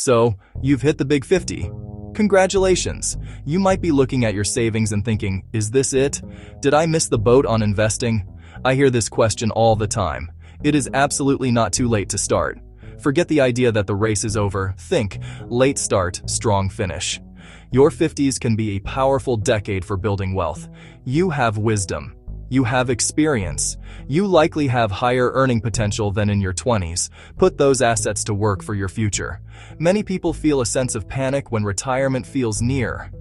So, you've hit the big 50. Congratulations! You might be looking at your savings and thinking, is this it? Did I miss the boat on investing? I hear this question all the time. It is absolutely not too late to start. Forget the idea that the race is over. Think, late start, strong finish. Your 50s can be a powerful decade for building wealth. You have wisdom. You have experience. You likely have higher earning potential than in your 20s. Put those assets to work for your future. Many people feel a sense of panic when retirement feels near.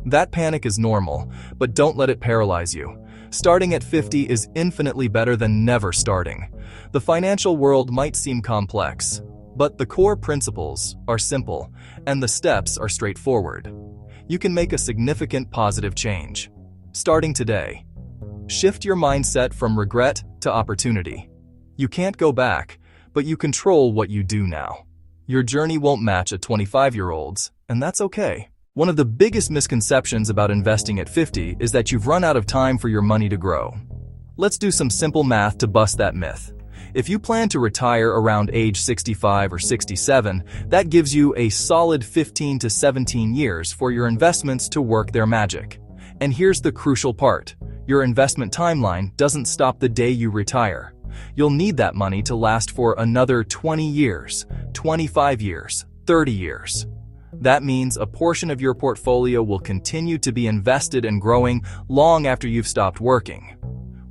That panic is normal, but don't let it paralyze you. Starting at 50 is infinitely better than never starting. The financial world might seem complex, but the core principles are simple, and the steps are straightforward. You can make a significant positive change. Starting today. Shift your mindset from regret to opportunity. You can't go back, but you control what you do now. Your journey won't match a 25-year-old's, and that's okay. One of the biggest misconceptions about investing at 50 is that you've run out of time for your money to grow. Let's do some simple math to bust that myth. If you plan to retire around age 65 or 67, that gives you a solid 15 to 17 years for your investments to work their magic. And here's the crucial part. Your investment timeline doesn't stop the day you retire. You'll need that money to last for another 20 years, 25 years, 30 years. That means a portion of your portfolio will continue to be invested and growing long after you've stopped working.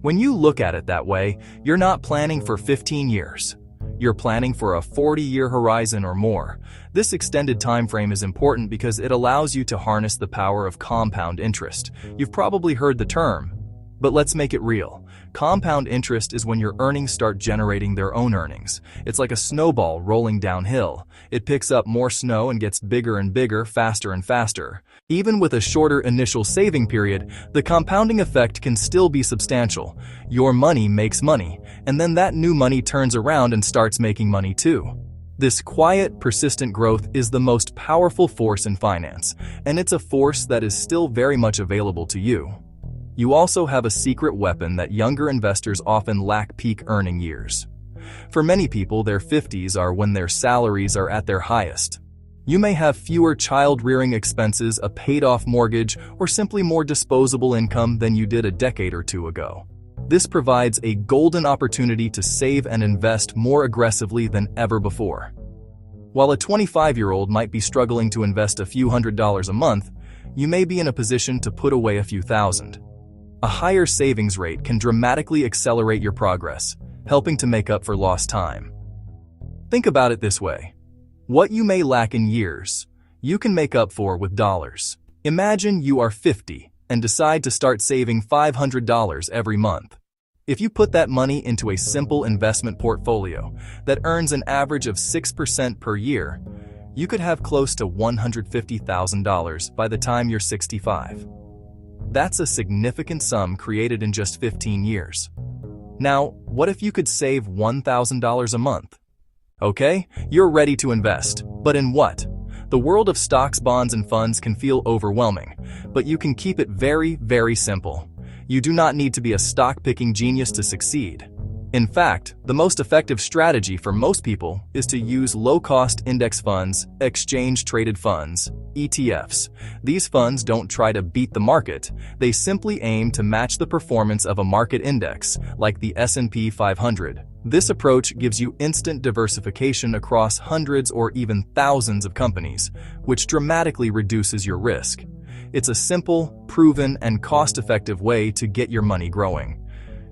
When you look at it that way, you're not planning for 15 years. You're planning for a 40-year horizon or more. This extended time frame is important because it allows you to harness the power of compound interest. You've probably heard the term, but let's make it real. Compound interest is when your earnings start generating their own earnings. It's like a snowball rolling downhill. It picks up more snow and gets bigger and bigger, faster and faster. Even with a shorter initial saving period, the compounding effect can still be substantial. Your money makes money, and then that new money turns around and starts making money too. This quiet, persistent growth is the most powerful force in finance, and it's a force that is still very much available to you. You also have a secret weapon that younger investors often lack: peak earning years. For many people, their 50s are when their salaries are at their highest. You may have fewer child-rearing expenses, a paid-off mortgage, or simply more disposable income than you did a decade or two ago. This provides a golden opportunity to save and invest more aggressively than ever before. While a 25-year-old might be struggling to invest a few $100s a month, you may be in a position to put away a few thousand. A higher savings rate can dramatically accelerate your progress, helping to make up for lost time. Think about it this way. What you may lack in years, you can make up for with dollars. Imagine you are 50 and decide to start saving $500 every month. If you put that money into a simple investment portfolio that earns an average of 6% per year, you could have close to $150,000 by the time you're 65. That's a significant sum created in just 15 years. Now, what if you could save $1,000 a month? Okay, you're ready to invest, but in what? The world of stocks, bonds, and funds can feel overwhelming, but you can keep it very, very simple. You do not need to be a stock-picking genius to succeed. In fact, the most effective strategy for most people is to use low-cost index funds, exchange-traded funds, ETFs. These funds don't try to beat the market, they simply aim to match the performance of a market index, like the S&P 500. This approach gives you instant diversification across hundreds or even thousands of companies, which dramatically reduces your risk. It's a simple, proven, and cost-effective way to get your money growing.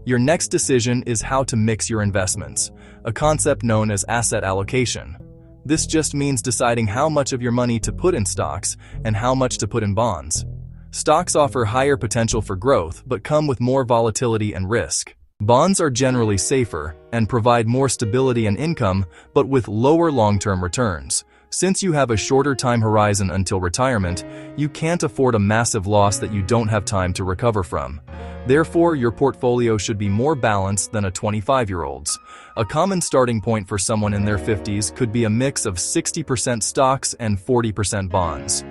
Your next decision is how to mix your investments, a concept known as asset allocation. This just means deciding how much of your money to put in stocks and how much to put in bonds. Stocks offer higher potential for growth but come with more volatility and risk. Bonds are generally safer and provide more stability and income, but with lower long-term returns. Since you have a shorter time horizon until retirement, you can't afford a massive loss that you don't have time to recover from. Therefore, your portfolio should be more balanced than a 25-year-old's. A common starting point for someone in their 50s could be a mix of 60% stocks and 40% bonds.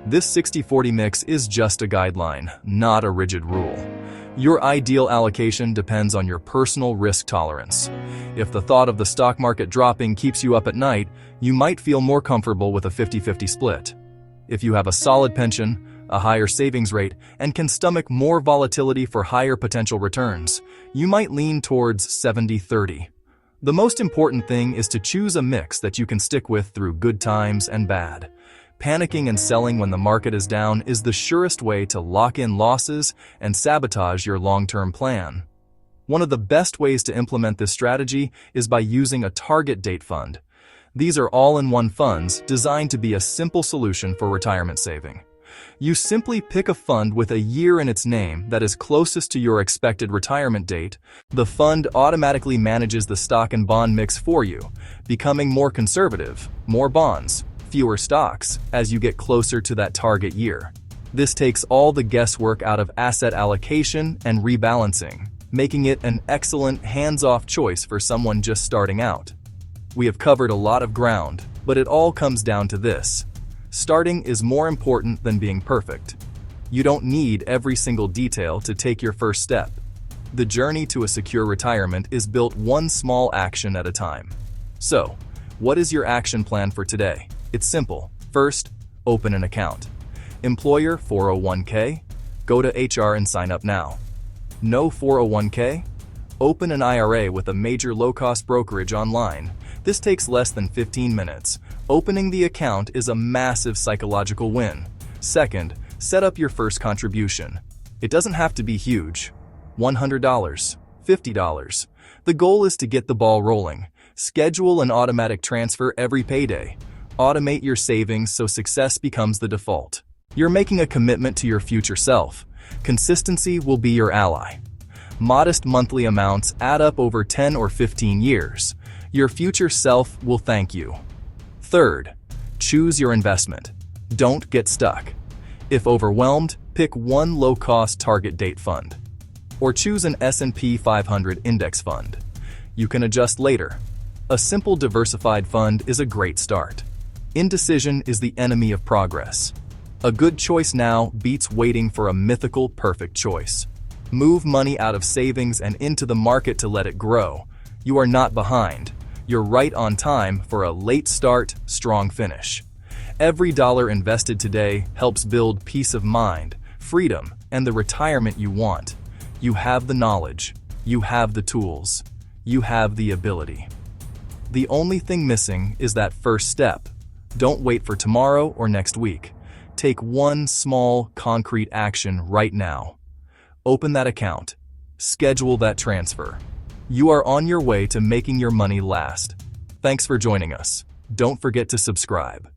This 60-40 mix is just a guideline, not a rigid rule. Your ideal allocation depends on your personal risk tolerance. If the thought of the stock market dropping keeps you up at night, you might feel more comfortable with a 50-50 split. If you have a solid pension, a higher savings rate, and can stomach more volatility for higher potential returns, you might lean towards 70-30. The most important thing is to choose a mix that you can stick with through good times and bad. Panicking and selling when the market is down is the surest way to lock in losses and sabotage your long-term plan. One of the best ways to implement this strategy is by using a target date fund. These are all-in-one funds designed to be a simple solution for retirement saving. You simply pick a fund with a year in its name that is closest to your expected retirement date. The fund automatically manages the stock and bond mix for you, becoming more conservative, more bonds, fewer stocks, as you get closer to that target year. This takes all the guesswork out of asset allocation and rebalancing, making it an excellent hands-off choice for someone just starting out. We have covered a lot of ground, but it all comes down to this. Starting is more important than being perfect. You don't need every single detail to take your first step. The journey to a secure retirement is built one small action at a time. So, what is your action plan for today? It's simple. First, open an account. Employer 401k? Go to HR and sign up now. No 401k? Open an IRA with a major low-cost brokerage online. This takes less than 15 minutes. Opening the account is a massive psychological win. Second, set up your first contribution. It doesn't have to be huge. $100, $50. The goal is to get the ball rolling. Schedule an automatic transfer every payday. Automate your savings so success becomes the default. You're making a commitment to your future self. Consistency will be your ally. Modest monthly amounts add up over 10 or 15 years. Your future self will thank you. Third, choose your investment. Don't get stuck. If overwhelmed, pick one low-cost target date fund. Or choose an S&P 500 index fund. You can adjust later. A simple diversified fund is a great start. Indecision is the enemy of progress. A good choice now beats waiting for a mythical perfect choice. Move money out of savings and into the market to let it grow. You are not behind. You're right on time for a late start, strong finish. Every dollar invested today helps build peace of mind, freedom, and the retirement you want. You have the knowledge. You have the tools. You have the ability. The only thing missing is that first step. Don't wait for tomorrow or next week. Take one small, concrete action right now. Open that account. Schedule that transfer. You are on your way to making your money last. Thanks for joining us. Don't forget to subscribe.